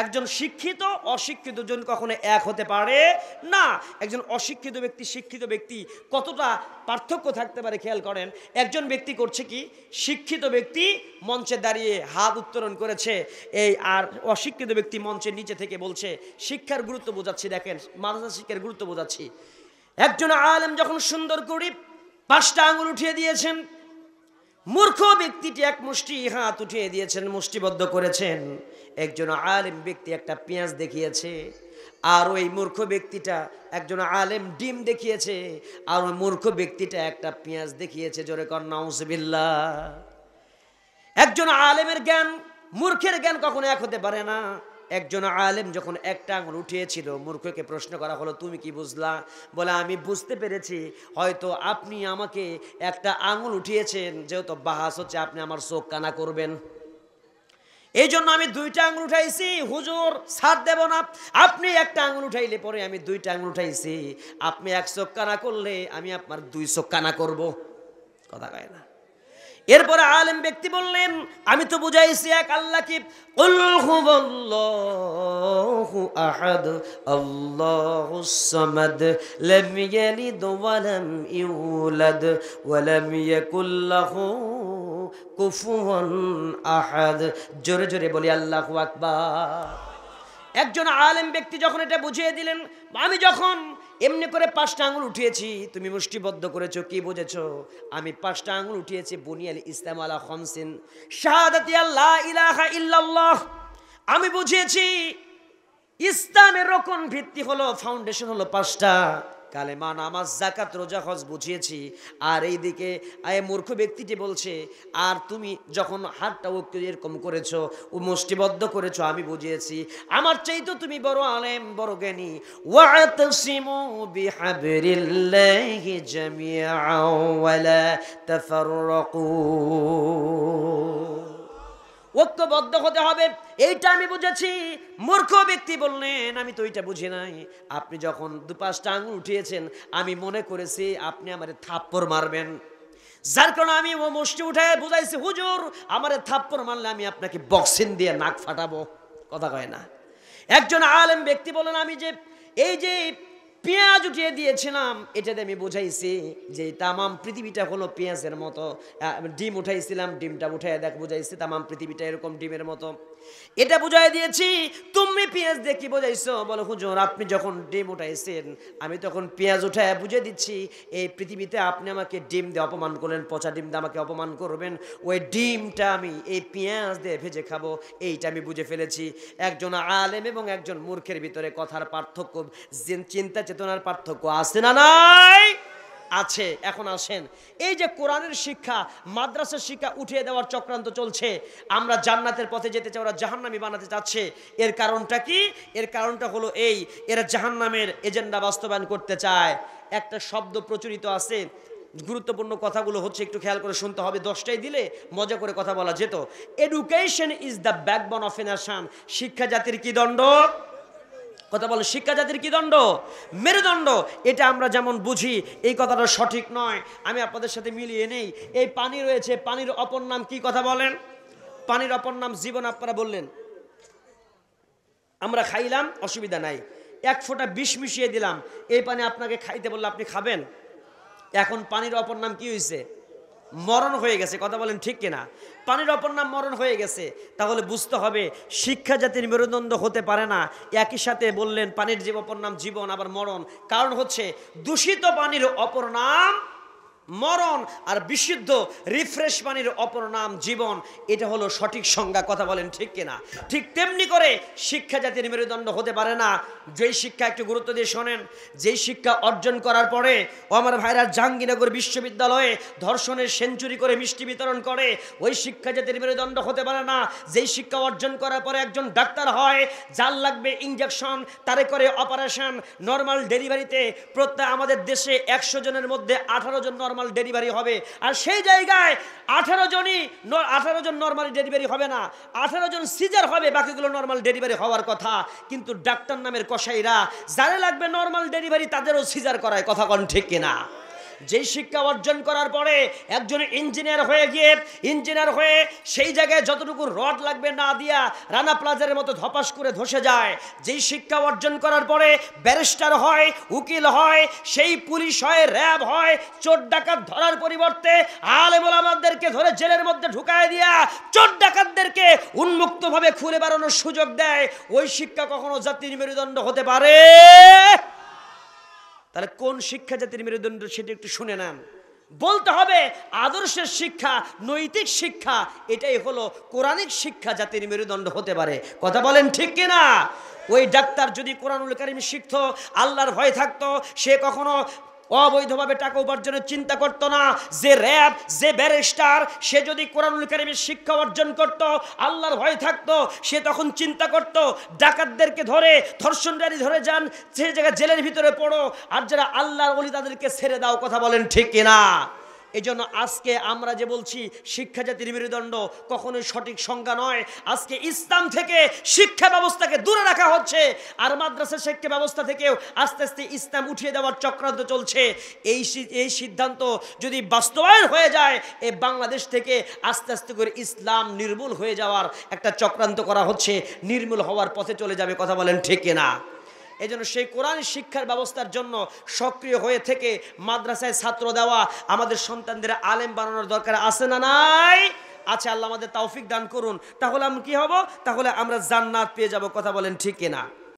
একজন শিক্ষিত অশিক্ষিত দুজন কখনো এক হতে পারে না। একজন অশিক্ষিত ব্যক্তি শিক্ষিত ব্যক্তি কতটা পার্থক্য থাকতে পারে খেয়াল করেন। একজন ব্যক্তি করছে কি, শিক্ষিত ব্যক্তি মঞ্চে দাঁড়িয়ে হাত উত্তোলন করেছে, এই আর অশিক্ষিত ব্যক্তি মঞ্চের নিচে থেকে বলছে শিক্ষার গুরুত্ব বোঝাচ্ছি, দেখেন মাদ্রাসা শিক্ষার গুরুত্ব বোঝাচ্ছি। একজন আলেম যখন সুন্দর করে 5টা আঙ্গুল উঠিয়ে দিয়েছেন, মূর্খ ব্যক্তিটি এক মুষ্টি হাত উঠিয়ে দিয়েছেন, মুষ্টিবদ্ধ করেছেন। একজন আলেম ব্যক্তি একটা পেঁয়াজ দেখিয়েছে, আর ওই মূর্খ ব্যক্তিটা, একজন আলেম ডিম দেখিয়েছে, আর ওই মূর্খ ব্যক্তিটা একটা পেঁয়াজ দেখিয়েছে। জোরে কর নাউজুবিল্লাহ। একজন আলেমের জ্ঞান মূর্খের জ্ঞান কখনো এক হতে পারে না। একজন আলেম যখন একটা আঙুল উঠিয়েছিল, মূর্খকে প্রশ্ন করা হলো তুমি কি বুঝলা? বলে আমি বুঝতে পেরেছি, হয়তো আপনি আমাকে একটা আঙুল উঠিয়েছেন, যেহেতু বাহাস হচ্ছে আপনি আমার চোখ কানা করবেন, এই জন্য আমি 2টা আঙুল উঠাইছি। হুজুর ছাড় দেব না, আপনি একটা আঙুল উঠাইলে পরে আমি 2টা আঙুল উঠাইছি, আপনি 1 চোখ কানা করলে আমি আপনার 2 চোখ কানা করব। কথা কয় না। এরপরে আলেম ব্যক্তি বললেন আমি তো বুঝাইছি এক আল্লাহকে, কুল হুয়াল্লাহু আহাদ আল্লাহুস সামাদ লাম ইয়ালিদ ওয়া লাম ইউলাদ ওয়া লাম ইয়াকুল লাহু কুফুয়ান আহাদ। জোরে জোরে বলি আল্লাহু আকবার। একজন আলেম ব্যক্তি যখন এটা বুঝিয়ে দিলেন, আমি যখন এমনি করে 5টা আঙুল উঠিয়েছি, তুমি মুষ্টিবদ্ধ করেছো, কি বুঝেছো? আমি 5টা আঙুল উঠিয়েছি বুনিয়াল ইসলাম আলা খামসিন শাহাদাতি আল্লাহ ইলাহা ইল্লাল্লাহ। আমি বুঝিয়েছি ইসলামের রকম ভিত্তি হলো, ফাউন্ডেশন হলো 5টা, কালেমা নামাজ যাকাত রোজা হজ বুঝিয়েছি। আর এইদিকে মূর্খ ব্যক্তিটি বলছে, আর তুমি যখন হাতটা এরকম করেছো, ও মুষ্টিবদ্ধ করেছো, আমি বুঝিয়েছি আমার চাইতো তুমি বড় আলেম, বড় জ্ঞানী। ওয়াতাসিমু বিহাবলিল্লাহি জামিআন ওয়া লা তাফাররাকু, ঐক্যবদ্ধ হতে হবে, এইটা আমি বুঝেছি। মূর্খ ব্যক্তি বললেন আমি তো এইটা বুঝি নাই, আপনি যখন 2-5টা আঙুল উঠিয়েছেন আমি মনে করেছি আপনি আমারে থাপ্পড় মারবেন, যার কারণে আমি ও মুষ্টি উঠায় বুঝাইছি হুজুর আমারে থাপ্পড় মারলে আমি আপনাকে বক্সিং দিয়ে নাক ফাটাবো। কথা কয় না। একজন আলেম ব্যক্তি বলেন আমি যে এই যে পেঁয়াজ উঠিয়ে দিয়েছিলাম, এটাতে আমি বুঝাইছি যে তামাম পৃথিবীটা হলো পেঁয়াজের মতো। ডিম উঠাইছিলাম, ডিমটা উঠাই দেখ বুঝাইছি তামাম পৃথিবীটা এরকম ডিমের মতো, এটা বুঝাই দিয়েছি। তুমি পেঁয়াজ দিয়ে কি বুঝাইছো? বলো হুজুর আপনি যখন ডিম উঠাইছেন আমি তখন পেঁয়াজ উঠায় বুঝে দিচ্ছি এই পৃথিবীতে আপনি আমাকে ডিম দিয়ে অপমান করলেন, পচা ডিম দিয়ে আমাকে অপমান করবেন, ওই ডিমটা আমি এই পেঁয়াজ দিয়ে ভেজে খাবো, এইটা আমি বুঝে ফেলেছি। একজন আলেম এবং একজন মূর্খের ভিতরে কথার পার্থক্য, চিন্তা চেতনার পার্থক্য আছে না নাই? আছে। এখন আসেন, এই যে কোরআনের শিক্ষা মাদ্রাসার শিক্ষা উঠিয়ে দেওয়ার চক্রান্ত চলছে, আমরা জান্নাতের পথে যেতে চাই, ওরা জাহান্নামী বানাতে চাচ্ছে। এর কারণটা কি? এর কারণটা হলো এই, এরা জাহান্নামের এজেন্ডা বাস্তবায়ন করতে চায়। একটা শব্দ প্রচলিত আছে, গুরুত্বপূর্ণ কথাগুলো হচ্ছে একটু খেয়াল করে শুনতে হবে, 10টাই দিলে মজা করে কথা বলা যেত। Education is the backbone of a nation. শিক্ষা জাতির কি দণ্ড? কথা বলো, শিক্ষা জাতির কি দণ্ড? মেরুদণ্ড। এটা আমরা যেমন বুঝি এই কথাটা সঠিক নয়, আমি আপনাদের সাথে মিলিয়ে নেই। এই পানি রয়েছে, পানির অপর নাম কি? কথা বলেন। পানির অপর নাম জীবন। আপনারা বললেন আমরা খাইলাম, অসুবিধা নাই, 1 ফোঁটা বিষ মিশিয়ে দিলাম, এই পানি আপনাকে খাইতে বললে আপনি খাবেন? এখন পানির অপর নাম কি হয়েছে? মরণ হয়ে গেছে। কথা বলেন ঠিক কিনা? পানির অপর নাম মরণ হয়ে গেছে। তাহলে বুঝতে হবে শিক্ষা জাতির মেরুদণ্ড হতে পারে না। একই সাথে বললেন পানির যে অপর নাম জীবন, আবার মরণ। কারণ হচ্ছে দূষিত পানির অপর নাম মরণ, আর বিশুদ্ধ রিফ্রেশ পানির অপর নাম জীবন। এটা হলো সঠিক সংজ্ঞা। কথা বলেন ঠিক কিনা? ঠিক তেমনি করে শিক্ষা জাতির মেরুদণ্ড হতে পারে না। যেই শিক্ষা, একটু গুরুত্ব দিয়ে শোনেন, যেই শিক্ষা অর্জন করার পরে ও আমার ভাইরা জাহাঙ্গীরনগর বিশ্ববিদ্যালয়ে ধর্ষণের সেঞ্চুরি করে মিষ্টি বিতরণ করে, ওই শিক্ষা জাতির মেরুদণ্ড হতে পারে না। যেই শিক্ষা অর্জন করার পরে একজন ডাক্তার হয়, যার লাগবে ইঞ্জেকশন, তারে করে অপারেশন, নর্মাল ডেলিভারিতে প্রত্যেক আমাদের দেশে 100 জনের মধ্যে 18 জন নর্মাল ডেলিভারি হবে, আর সেই জায়গায় 18 জন নর্মাল ডেলিভারি হবে না, 18 জন সিজার হবে, বাকিগুলো নর্মাল ডেলিভারি হওয়ার কথা। কিন্তু ডাক্তার নামের কসাইরা যারা লাগবে নর্মাল ডেলিভারি তাদেরও সিজার করায়। কথা কোন ঠিক কিনা? যেই শিক্ষা অর্জন করার পরে একজন ইঞ্জিনিয়ার হয়ে সেই জায়গায় যতটুকু রড লাগবে না দিয়া রানা প্লাজারের মতো ধপাস করে ধসে যায়। যেই শিক্ষা অর্জন করার পরে ব্যারিস্টার হয়, উকিল হয়, সেই পুলিশ হয়, র্যাব হয়, চোর ডাকাত ধরার পরিবর্তে আলেম ওলামাদেরকে ধরে জেলের মধ্যে ঢুকায় দিয়া চোর ডাকাতদেরকে উন্মুক্তভাবে খুলে বেরোনোর সুযোগ দেয়, ওই শিক্ষা কখনো জাতির মেরুদণ্ড হতে পারে? তাহলে কোন শিক্ষা জাতির মেরুদণ্ড সেটা একটু শুনে নেন। বলতে হবে আদর্শের শিক্ষা, নৈতিক শিক্ষা, এটাই হলো কোরআনিক শিক্ষা জাতির মেরুদণ্ড হতে পারে। কথা বলেন ঠিক কিনা? ওই ডাক্তার যদি কোরআনুল কারীম শিখতো, আল্লাহর ভয় থাকতো, সে কখনো অবৈধভাবে টাকা উপার্জনের চিন্তা করত না। যে র্যাব, যে ব্যারিস্টার, সে যদি কোরআনুল কারীমের শিক্ষা অর্জন করত, আল্লাহর ভয় থাকতো, সে তখন চিন্তা করত ডাকাতদেরকে ধরে, ধর্ষণকারী ধরে যান, সে জায়গায় জেলের ভিতরে পড়ো, আর যারা আল্লাহর ওলি তাদেরকে ছেড়ে দাও। কথা বলেন ঠিক কিনা? এই জন্য আজকে আমরা যে বলছি শিক্ষা জাতির মেরুদণ্ড, কখনোই সঠিক সংজ্ঞা নয়। আজকে ইসলাম থেকে শিক্ষা ব্যবস্থাকে দূরে রাখা হচ্ছে, আর মাদ্রাসা শিক্ষা ব্যবস্থা থেকেও আস্তে আস্তে ইসলাম উঠিয়ে দেওয়ার চক্রান্ত চলছে। এই সিদ্ধান্ত যদি বাস্তবায়ন হয়ে যায়, এই বাংলাদেশ থেকে আস্তে আস্তে করে ইসলাম নির্মূল হয়ে যাওয়ার একটা চক্রান্ত করা হচ্ছে, নির্মূল হওয়ার পথে চলে যাবে। কথা বলেন ঠিক কিনা? এই জন্য সেই কোরআন শিক্ষার ব্যবস্থার জন্য সক্রিয় হয়ে থেকে মাদ্রাসায় ছাত্র দেওয়া, আমাদের সন্তানদের আলেম বানানোর দরকার আছে না নাই? আছে। আল্লাহ আমাদের তৌফিক দান করুন। তাহলে আমরা কি হব? তাহলে আমরা জান্নাত পেয়ে যাব। কথা বলেন ঠিক কিনা?